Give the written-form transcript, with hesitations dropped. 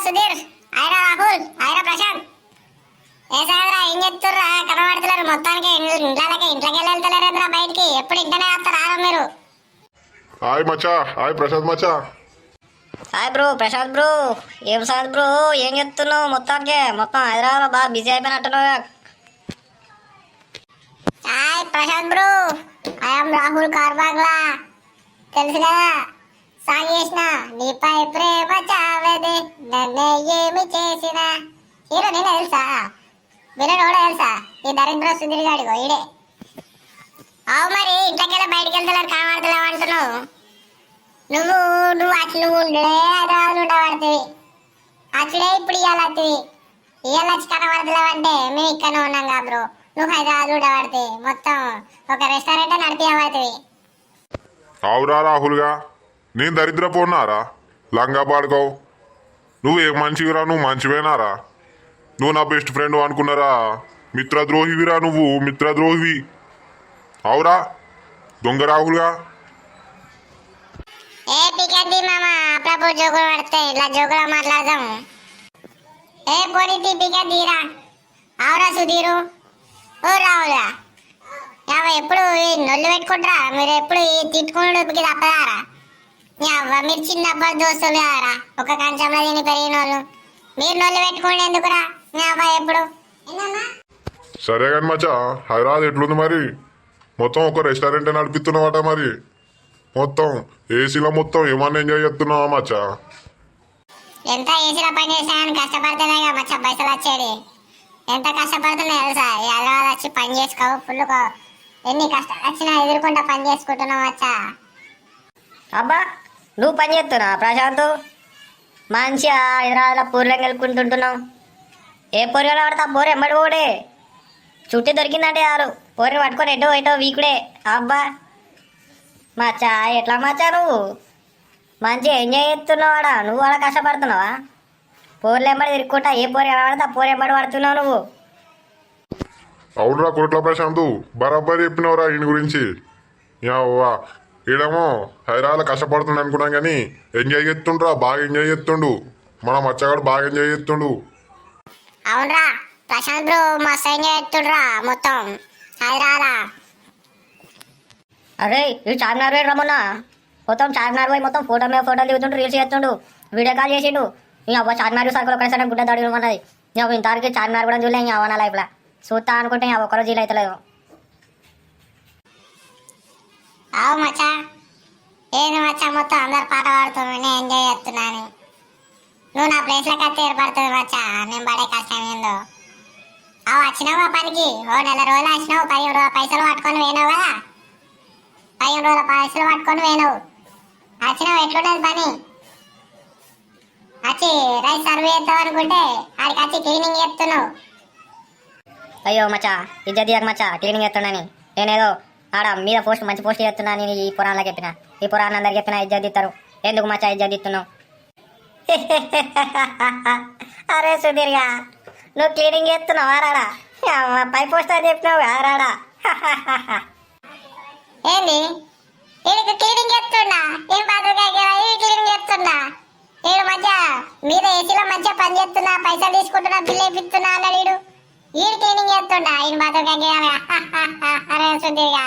సుధీర్, ఆయరా రాహుల్, ఆయరా ప్రశాంత్. ఏ సాగరా ఏం చెప్తుర్రా? కనబడతలేరు మొత్తానికి. ఇంట్లోకి వెళ్తలేరేంద్రా బయటికి? ఎప్పుడు ఇంటనే వస్తారా మీరు? హాయ్ మచ్చా, హాయ్ ప్రశాంత్ మచ్చా. Hi bro Prashant bro. ఏం సార్ బ్రో, ఏం చెప్తున్నావు? మొత్తం హైదరాబాద్ బాగా బిజీ అయిపోయినట్టున్నావు. Hi Prashant bro, I'm Rahul Karbagla. తెలుసు కదా సాంగ్ చేసిన నీపై ప్రేమ చావేది నన్నే ఏమి చేసిన. హీరో నేనే తెలుసా? విలన్ కూడా తెలుసా? ఈ దరిద్ర సుధీర్ గాడిగో ఈడే. అవు మరి ఇంట్లోకెళ్ళి బయటికి వెళ్తలేరు, కనబడతలేవు అంటున్నావు. నువ్వు ఉండలే హైదరాబాద్ ఉండబడుతుంది. అచ్చుడే ఇప్పుడు ఇవాళ వస్తుంది. ఇవాళ వచ్చి కనబడతలేవు అంటే మేము ఇక్కడనే ఉన్నాం కా బ్రో. నువ్వు హైదరాబాద్ ఉండబడుతుంది. మొత్తం ఒక రెస్టారెంట్ నడిపియబడుతుంది. అవురా రాహుల్గా, నేను దరిద్రపోన్నారా? లంగా పాడుకోవు. నువ్వు ఏ మంచివిరా? నువ్వు మంచివేనారా? నువ్వు నా బెస్ట్ ఫ్రెండ్ అనుకున్నారా? మిత్రద్రోహివిరా నువ్వు, మిత్రద్రోహివి. అవురా దొంగ రాహుల్గా. ఏ పికండి మామ, అప్పుడప్పుడు జోకులు పడతాయి, ఇలా జోకులు మాట్లాడదాం. ఏ పోనీ పికండిరా. అవురా సుధీరు, ఓ రావులా. ఎప్పుడు నొల్లు పెట్టుకుంటారా మీరు? ఎప్పుడు తిట్టుకుంటూ తప్పదారా? మీరు చిన్న అబ్బాయి దోస్తులు కారా, ఒక కంచంలో తిని పెరిగిన వాళ్ళు. మీరు నొల్లు పెట్టుకోండి ఎందుకురా? మీ అబ్బాయి ఎప్పుడు సరే కానీ మచ్చా, హైదరాబాద్ ఎట్లుంది మరి? మొత్తం ఒక రెస్టారెంట్ నడిపిస్తున్నావట మరి. మొత్తం ఏసీలో మొత్తం ఏమన్నా ఎంజాయ్ చేస్తున్నావా మచ్చా? ఎంత ఏసీలో పని చేసాను, కష్టపడితేనే కదా మచ్చా పైసలు వచ్చేది. ఎంత కష్టపడుతున్నా తెలుసా? ఈ హైదరాబాద్ వచ్చి పని చేసుకోవు ఫుల్లుకో. ఎన్ని కష్టాలు వచ్చినా ఎదుర్కొంటా పని చేసుకుంటున్నావు వచ్చా. అబ్బా, నువ్వు పని చేస్తున్నా ప్రశాంత్? మంచిగా హైదరాబాద్లో పూర్లం వెళ్ళుకుంటుంటున్నావు. ఏ పోరి పడితే ఆ పోరు ఎమ్మడి పోడే. చుట్టూ దొరికిందంటే చాలు పోరిని పట్టుకొని ఎటో వీకుడే. అబ్బా మచ్చా, ఎట్లా మచ్చా నువ్వు మంచిగా ఎంజాయ్ చేస్తున్నావాడా? నువ్వు అలా కష్టపడుతున్నావా? పోర్లు ఎంబడి తిరుక్కుంటా ఏ పోరు పడితే ఆ పోరు ఎంబడి పడుతున్నావు నువ్వు. అవునురా కొట్ల ప్రశాంత్, బరాబర్ చెప్పినవురా ఈయన గురించి. యావ్వా, ఈడేమో హైదరాబాద్లో కష్టపడుతుండ అనుకున్నాం కానీ ఎంజాయ్ చేస్తుండ్రా, బాగా ఎంజాయ్ చేస్తుండు. మన మచ్చగాడు బాగా ఎంజాయ్ చేస్తుండు. అవునరా ప్రశాంత్ బ్రో, మస్తు ఎంజాయ్ చేస్తుండ్రా మొత్తం హైదరాబాద్. అరే ఈ చార్మినార్ పోయి రమ్మన్నా. మొత్తం చార్మినార్ పోయి మొత్తం ఫోటో మీద ఫోటోలు దిగుతుండు, రీల్స్ చేస్తుండు, వీడియో కాల్ చేసిండు. ఇంకా అవ్వ చార్మినార్ సరుకులు ఒకటేసారి గుడ్డ దాడి ఉన్నది. ఇంకా ఇంతవరకు చార్మినార్ కూడా చూడలే. ఇంకా అవనా లైఫ్లో చూస్తా అనుకుంటే ఇంకా ఒక్కరోజు జీలు అవుతలేదు. అవు మచ్చా, ఏంది మచ్చా మొత్తం అందరు పాట పాడుతున్నాను, నేను ఎంజాయ్ చేస్తున్నాను. నువ్వు నా ప్లేస్లోకి అయితే ఏర్పడుతుంది మచ్చా, నేను పడే కష్టం ఏందో. అవు వచ్చినావు పనికి, ఓ నెల రోజులు వచ్చినావు, 15 పైసలు పట్టుకొని పోయినావు కదా. 15 పైసలు పట్టుకొని పోయినావు. వచ్చినావు, ఎట్లుండదు పని? వచ్చి రైస్ సర్వ్ చేద్దాం అనుకుంటే ఆడికి వచ్చి క్లీనింగ్ చేస్తున్నావు. అయ్యో మచ్చా, ఇజ్జత్ దియక మచ్చా, క్లీనింగ్ చేస్తున్నాని. నేనేదో ఆడ మీద మంచి పోస్ట్ చేస్తున్నా. నేను ఈ పురాణాలకు చెప్పిన, ఈ పురాణం అందరికి చెప్పిన ఇజ్జత్ ఇస్తారు. ఎందుకు మచ్చా ఇజ్జత్ ఇస్తున్నావు? అరే సుధీర్గా, నువ్వు క్లీనింగ్ చేస్తున్నావు ఆరాడా? పై పోస్ట్ అని చెప్పినావు ఆరాడా? ఏంది వీడికి క్లీనింగ్ చేస్తున్నా? ఏం బాత్రూమ్ క్లీనింగ్ చేస్తున్నా? వీడు మధ్య మీద ఏసీలో మంచిగా పని చేస్తున్నా, పైసలు తీసుకుంటున్నా, బిల్లు వేపిస్తున్నా అన్నాడు. వీడు క్లీనింగ్ చేస్తుండా? ఈయన బాత్రూమ్ అరే సుధీర్గా.